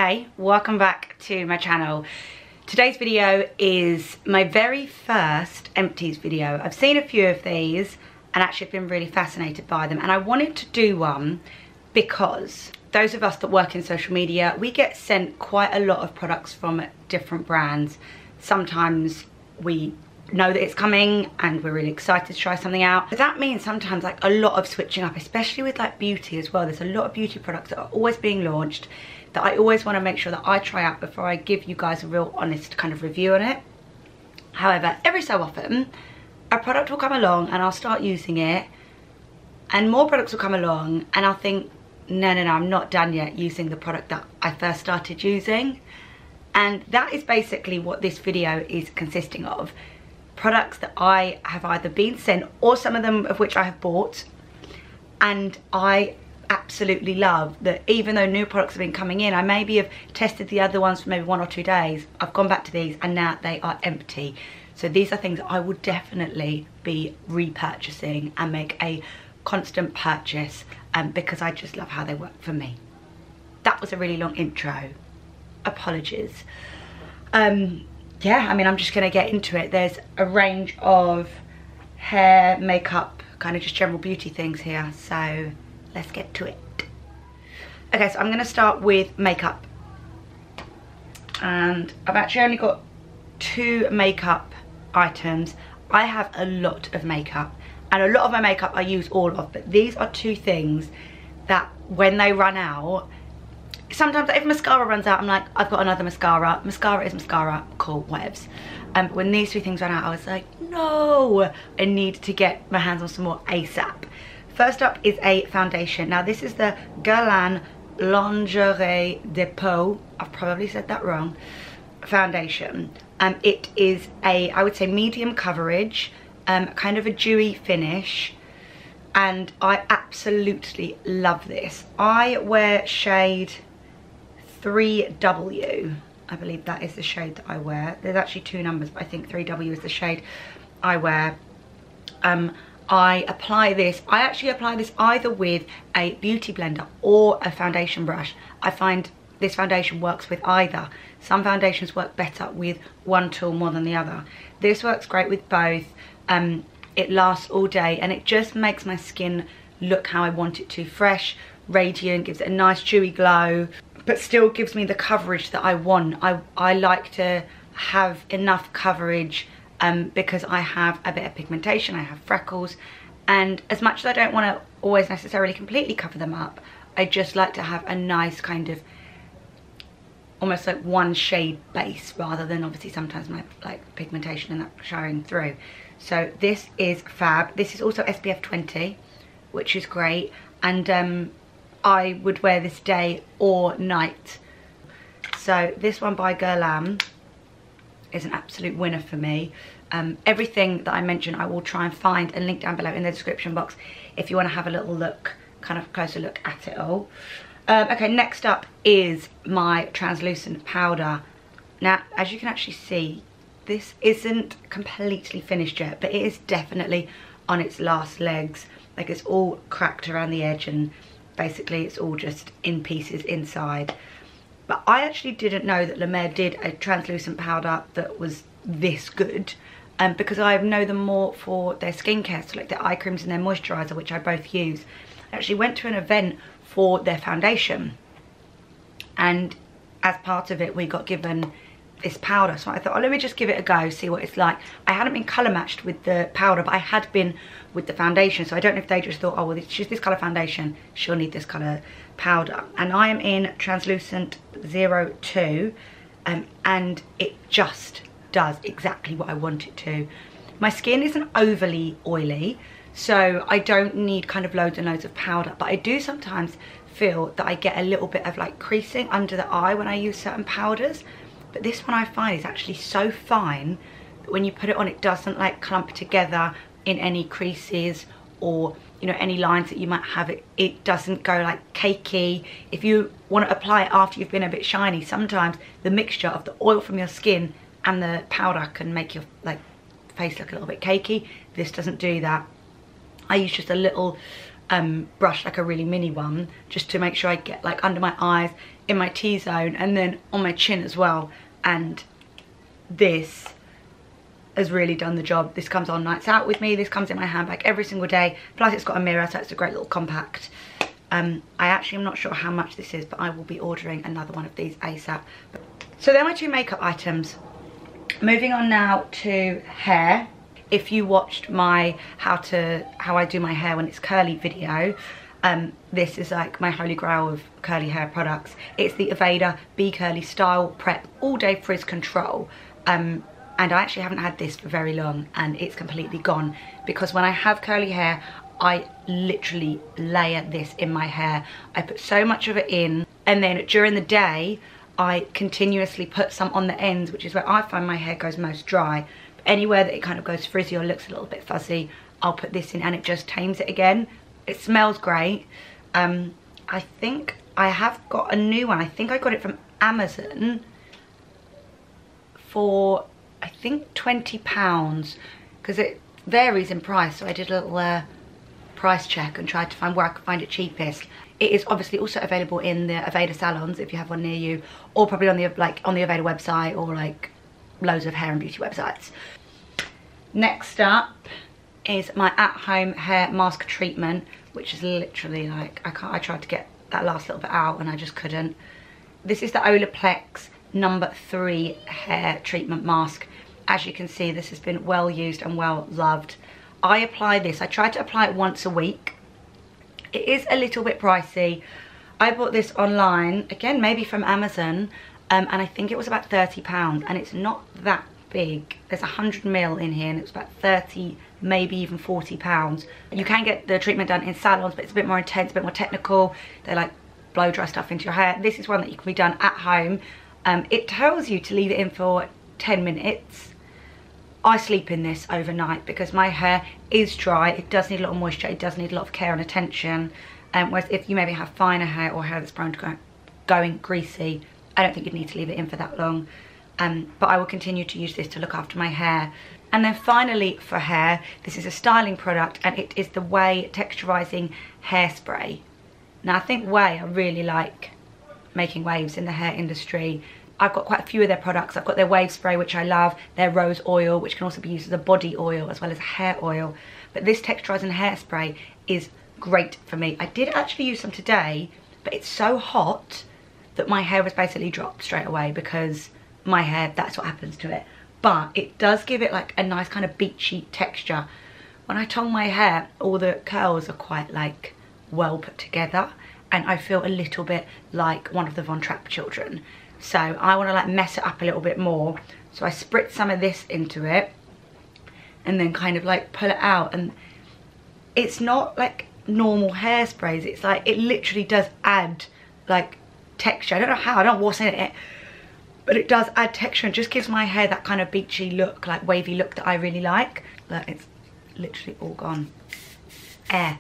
Hey, welcome back to my channel. Today's video is my very first empties video. I've seen a few of these and actually have been really fascinated by them, and I wanted to do one because those of us that work in social media, we get sent quite a lot of products from different brands. Sometimes we know that it's coming and we're really excited to try something out, but that means sometimes like a lot of switching up, especially with like beauty as well. There's a lot of beauty products that are always being launched that I always want to make sure that I try out before I give you guys a real honest kind of review on it. However, every so often a product will come along and I'll start using it, and more products will come along and I'll think, no, I'm not done yet using the product that I first started using. And that is basically what this video is consisting of. Products that I have either been sent or some of them of which I have bought, and I absolutely love that even though new products have been coming in, I maybe have tested the other ones for maybe 1 or 2 days, I've gone back to these and now they are empty. So these are things that I would definitely be repurchasing and make a constant purchase because I just love how they work for me. That was a really long intro, apologies. Yeah, I mean, I'm just gonna get into it. There's a range of hair, makeup, kind of just general beauty things here, so let's get to it. Okay, so I'm gonna start with makeup, and I've actually only got 2 makeup items. I have a lot of makeup, and a lot of my makeup I use all of, but these are 2 things that when they run out, sometimes if mascara runs out, I'm like, I've got another mascara. Mascara is mascara, cool, whatevs. When these 2 things ran out, I was like, no, I need to get my hands on some more ASAP. First up is a foundation. Now this is the Guerlain Lingerie Depot, I've probably said that wrong, foundation. It is a, I would say, medium coverage, kind of a dewy finish, and I absolutely love this. I wear shade 3W, I believe that is the shade that I wear. There's actually 2 numbers, but I think 3W is the shade I wear. I apply this, I actually apply this either with a beauty blender or a foundation brush. I find this foundation works with either. Some foundations work better with one tool more than the other. This works great with both. It lasts all day and it just makes my skin look how I want it to. Fresh, radiant, gives it a nice dewy glow, but still gives me the coverage that I want. I like to have enough coverage because I have a bit of pigmentation, I have freckles, and as much as I don't want to always necessarily completely cover them up, I just like to have a nice kind of almost like one shade base, rather than obviously sometimes my like pigmentation and that showing through. So this is fab. This is also SPF 20, which is great, and I would wear this day or night. So this one by Guerlain is an absolute winner for me. Everything that I mentioned I will try and find and link down below in the description box if you want to have a little look, kind of closer look at it all. Okay, next up is my translucent powder. Now, as you can actually see, this isn't completely finished yet, but it is definitely on its last legs. Like, it's all cracked around the edge and basically it's all just in pieces inside. But I actually didn't know that La Mer did a translucent powder that was this good, because I know them more for their skincare, so like their eye creams and their moisturiser, which I both use. I actually went to an event for their foundation, and as part of it we got given this powder, so I thought, oh, let me just give it a go, see what it's like. I hadn't been colour matched with the powder, but I had been with the foundation, so I don't know if they just thought, oh well, she's this colour foundation, she'll need this colour powder. And I am in translucent 02, and it just does exactly what I want it to. My skin isn't overly oily, so I don't need kind of loads and loads of powder, but I do sometimes feel that I get a little bit of like creasing under the eye when I use certain powders. But this one I find is actually so fine that when you put it on, it doesn't like clump together in any creases or, you know, any lines that you might have. It doesn't go like cakey. If you want to apply it after you've been a bit shiny, sometimes the mixture of the oil from your skin and the powder can make your like face look a little bit cakey. This doesn't do that. I use just a little brush, like a really mini one, just to make sure I get like under my eyes, in my T-zone, and then on my chin as well. And this has really done the job. This comes on nights out with me. This comes in my handbag every single day. Plus it's got a mirror, so it's a great little compact. I actually am not sure how much this is, but I will be ordering another one of these ASAP. So they're my two makeup items. Moving on now to hair. If you watched my how I do my hair when it's curly video, this is like my holy grail of curly hair products. It's the Aveda Be Curly Style Prep All Day Frizz Control. And I actually haven't had this for very long, and it's completely gone, because when I have curly hair, I literally layer this in my hair. I put so much of it in, and then during the day, I continuously put some on the ends, which is where I find my hair goes most dry. But anywhere that it kind of goes frizzy or looks a little bit fuzzy, I'll put this in, and it just tames it again. It smells great. I think I have got a new one. I think I got it from Amazon for, I think, £20, because it varies in price. So I did a little price check and tried to find where I could find it cheapest. It is obviously also available in the Aveda salons if you have one near you, or probably on the Aveda website, or like loads of hair and beauty websites. Next up is my at-home hair mask treatment, which is literally like, I tried to get that last little bit out and I just couldn't. This is the Olaplex No. 3 hair treatment mask. As you can see, this has been well used and well loved. I apply this, I try to apply it once a week. It is a little bit pricey. I bought this online, again maybe from Amazon, and I think it was about £30, and it's not that big. There's 100ml in here, and it's about 30, maybe even £40. You can get the treatment done in salons, but it's a bit more intense, a bit more technical. They like blow dry stuff into your hair. This is one that you can be done at home. It tells you to leave it in for 10 minutes. I sleep in this overnight because my hair is dry. It does need a lot of moisture. It does need a lot of care and attention. Whereas if you maybe have finer hair or hair that's prone to going greasy, I don't think you'd need to leave it in for that long. But I will continue to use this to look after my hair. And then finally for hair, this is a styling product, and it is the Way Texturizing Hairspray. Now I think Way are really like making waves in the hair industry. I've got quite a few of their products. I've got their wave spray, which I love, their rose oil, which can also be used as a body oil as well as a hair oil. But this texturizing hairspray is great for me. I did actually use some today, but it's so hot that my hair was basically dropped straight away, because my hair, that's what happens to it. But it does give it like a nice kind of beachy texture. When I tong my hair, all the curls are quite like well put together, and I feel a little bit like one of the Von Trapp children. So I want to like mess it up a little bit more. So I spritz some of this into it and then kind of like pull it out. And it's not like normal hairsprays. It's like, it literally does add like texture. I don't know how, I don't know what's in it, but it does add texture and just gives my hair that kind of beachy look, like wavy look that I really like. But it's literally all gone. Air.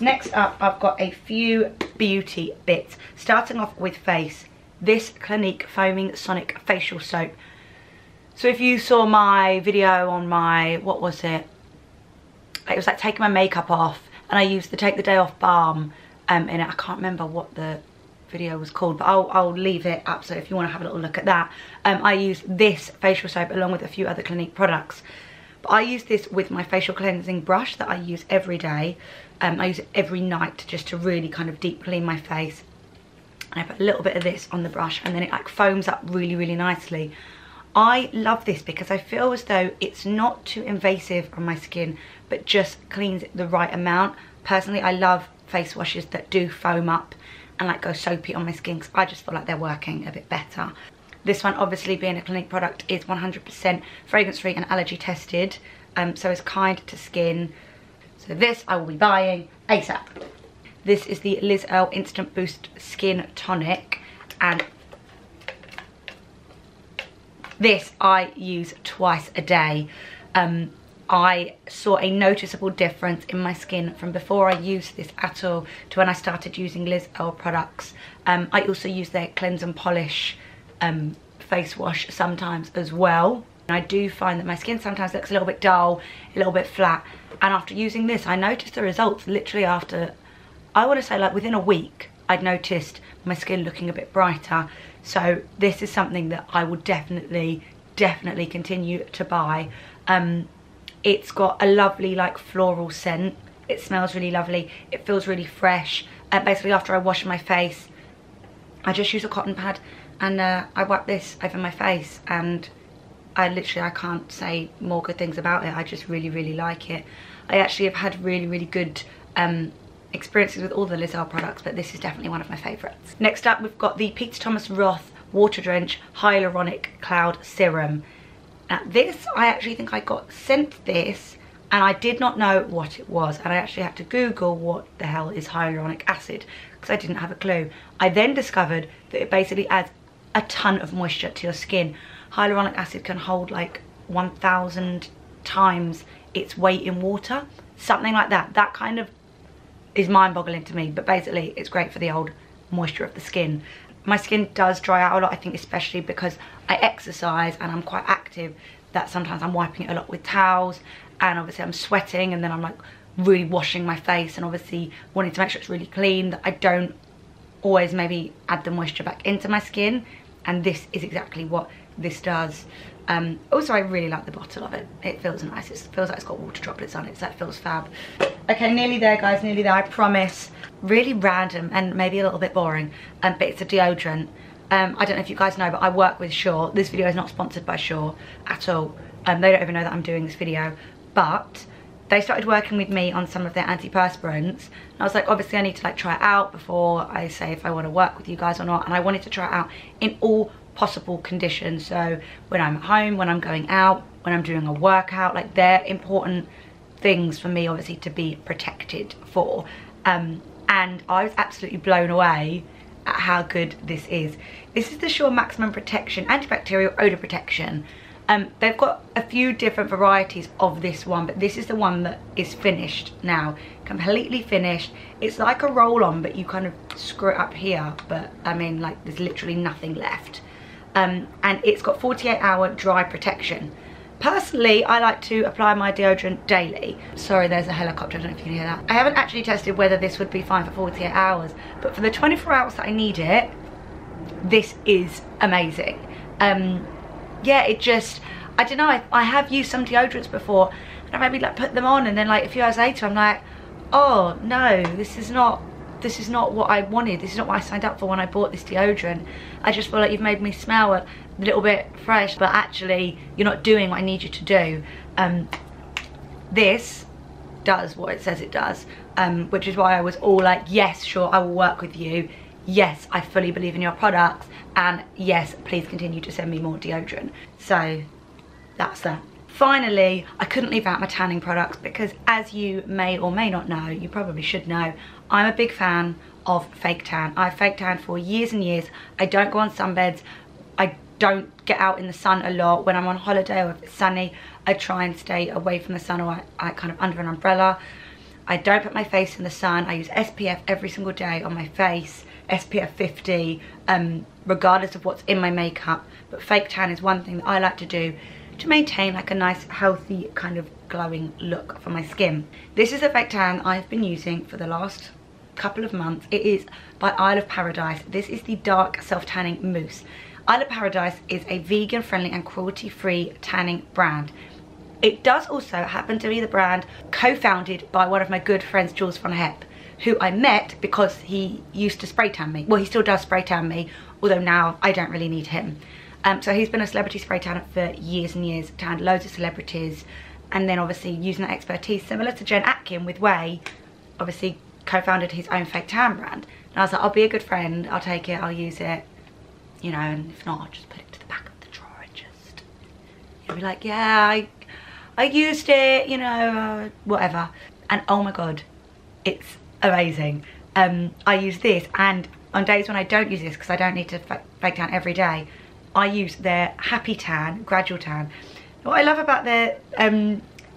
Next up, I've got a few beauty bits. Starting off with face. This Clinique Foaming Sonic Facial Soap. So if you saw my video on my, what was it? It was like taking my makeup off, and I used the Take the Day Off balm in it. I can't remember what the video was called, but I'll leave it up, so if you want to have a little look at that. I use this facial soap along with a few other Clinique products. But I use this with my facial cleansing brush that I use every day. I use it every night just to really kind of deep clean my face. And I put a little bit of this on the brush, and then it like foams up really, really nicely. I love this because I feel as though it's not too invasive on my skin, but just cleans it the right amount. Personally, I love face washes that do foam up and like go soapy on my skin, because I just feel like they're working a bit better. This one, obviously being a Clinique product, is 100% fragrance free and allergy tested, so it's kind to skin. So this I will be buying ASAP. This is the Liz Earle Instant Boost Skin Tonic, and this I use twice a day. I saw a noticeable difference in my skin from before I used this at all to when I started using Liz Earle products. I also use their Cleanse and Polish face wash sometimes as well. I do find that my skin sometimes looks a little bit dull, a little bit flat, and after using this I noticed the results literally after, I want to say like within a week, I'd noticed my skin looking a bit brighter. So this is something that I will definitely continue to buy. It's got a lovely like floral scent. It smells really lovely. It feels really fresh. Basically after I wash my face, I just use a cotton pad and I wipe this over my face, and I can't say more good things about it. I just really like it. I actually have had really good experiences with all the Lizelle products, but this is definitely one of my favourites. Next up, we've got the Peter Thomas Roth Water Drench Hyaluronic Cloud Serum. Now this, I actually think I got sent this and I did not know what it was, and I actually had to Google what the hell is hyaluronic acid because I didn't have a clue. I then discovered that it basically adds a ton of moisture to your skin. Hyaluronic acid can hold like 1,000 times its weight in water, something like that. That kind of is mind-boggling to me, but basically it's great for the old moisture of the skin. My skin does dry out a lot, I think, especially because I exercise and I'm quite active, that sometimes I'm wiping it a lot with towels, and obviously I'm sweating, and then I'm like really washing my face and obviously wanting to make sure it's really clean, that I don't always maybe add the moisture back into my skin, and this is exactly what this does. Also, I really like the bottle of it. It feels nice. It feels like it's got water droplets on it, so that feels fab. Okay, nearly there, guys, nearly there, I promise. Really random and maybe a little bit boring, but it's a deodorant. I don't know if you guys know, but I work with Shaw. This video is not sponsored by Shaw at all. They don't even know that I'm doing this video, but they started working with me on some of their antiperspirants. And I was like, obviously I need to like try it out before I say if I want to work with you guys or not. And I wanted to try it out in all possible conditions. So when I'm at home, when I'm going out, when I'm doing a workout, like they're important things for me obviously to be protected for. And I was absolutely blown away at how good this is. This is the Shaw Maximum Protection Antibacterial Odor Protection. They've got a few different varieties of this one, but this is the one that is finished now, completely finished. It's like a roll-on, but you kind of screw it up here, but I mean like there's literally nothing left. And it's got 48-hour dry protection. Personally, I like to apply my deodorant daily. Sorry, there's a helicopter, I don't know if you can hear that. I haven't actually tested whether this would be fine for 48 hours, but for the 24 hours that I need it, this is amazing. Yeah, it just, I don't know, I have used some deodorants before, and I maybe like put them on, and then like a few hours later I'm like, oh no, this is not what I wanted. This is not what I signed up for when I bought this deodorant. I just feel like you've made me smell a little bit fresh, but actually you're not doing what I need you to do. This does what it says it does, which is why I was all like, yes, sure, I will work with you. Yes, I fully believe in your products, and yes, please continue to send me more deodorant. So that's that. Finally, I couldn't leave out my tanning products because, as you may or may not know, you probably should know, I'm a big fan of fake tan. I've fake tanned for years and years. I don't go on sunbeds. I don't get out in the sun a lot. When I'm on holiday or if it's sunny, I try and stay away from the sun, or I kind of under an umbrella. I don't put my face in the sun. I use SPF every single day on my face, SPF 50, regardless of what's in my makeup. But fake tan is one thing that I like to do to maintain like a nice healthy kind of glowing look for my skin. This is a fake tan I've been using for the last couple of months. It is by Isle of Paradise. This is the dark self-tanning mousse. Isle of Paradise is a vegan friendly and cruelty free tanning brand. It does also happen to be the brand co-founded by one of my good friends, Jules von Hepp, who I met because he used to spray tan me. Well, he still does spray tan me, although now I don't really need him. So he's been a celebrity spray tanner for years and years, tanned loads of celebrities, and then obviously using that expertise, similar to Jen Atkin with Way, obviously co-founded his own fake tan brand. And I was like, I'll be a good friend, I'll take it, I'll use it, you know, and if not, I'll just put it to the back of the drawer and just, you'll be like, yeah, I used it, you know, whatever. And oh my God, it's amazing. I use this, and on days when I don't use this, because I don't need to fake tan every day, I use their Happy Tan, Gradual Tan. What I love about their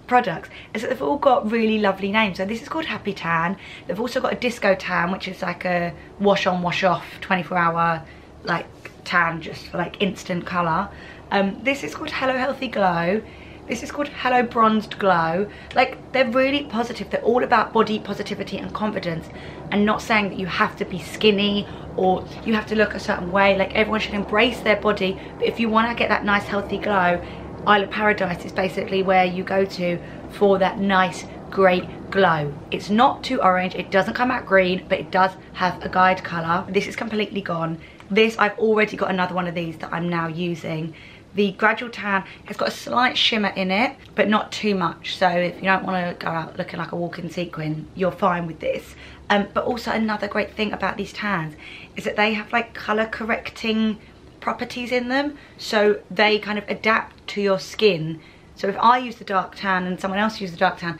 products is that they've all got really lovely names. So this is called Happy Tan. They've also got a Disco Tan, which is like a wash on, wash off, 24-hour like tan, just for like instant colour. This is called Hello Healthy Glow. This is called Hello Bronzed Glow. Like, they're really positive. They're all about body positivity and confidence, and not saying that you have to be skinny or you have to look a certain way. Like, everyone should embrace their body, but if you want to get that nice healthy glow, Isle of Paradise is basically where you go to for that nice great glow. It's not too orange, it doesn't come out green, but it does have a guide colour. This is completely gone. This, I've already got another one of these that I'm now using. The Gradual Tan has got a slight shimmer in it, but not too much. So if you don't want to go out looking like a walking sequin, you're fine with this. But also another great thing about these tans is that they have like colour correcting properties in them. So they kind of adapt to your skin. So if I use the dark tan and someone else uses the dark tan,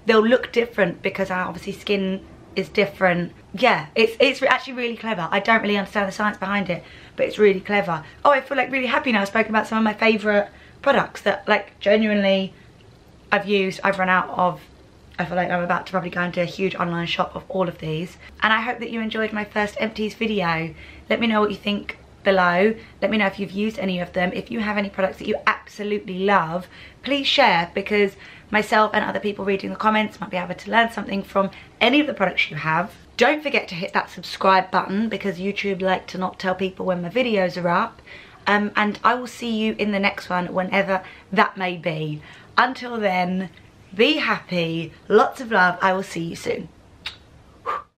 they'll look different because our obviously skin is different. Yeah, it's actually really clever. I don't really understand the science behind it, but it's really clever. Oh, I feel like really happy now. I've spoken about some of my favourite products that like genuinely I've used. I've run out of. I feel like I'm about to probably go into a huge online shop of all of these. And I hope that you enjoyed my first empties video. Let me know what you think below. Let me know if you've used any of them. If you have any products that you absolutely love, please share, because myself and other people reading the comments might be able to learn something from any of the products you have. Don't forget to hit that subscribe button, because YouTube like to not tell people when my videos are up. And I will see you in the next one, whenever that may be. Until then, be happy, lots of love. I will see you soon.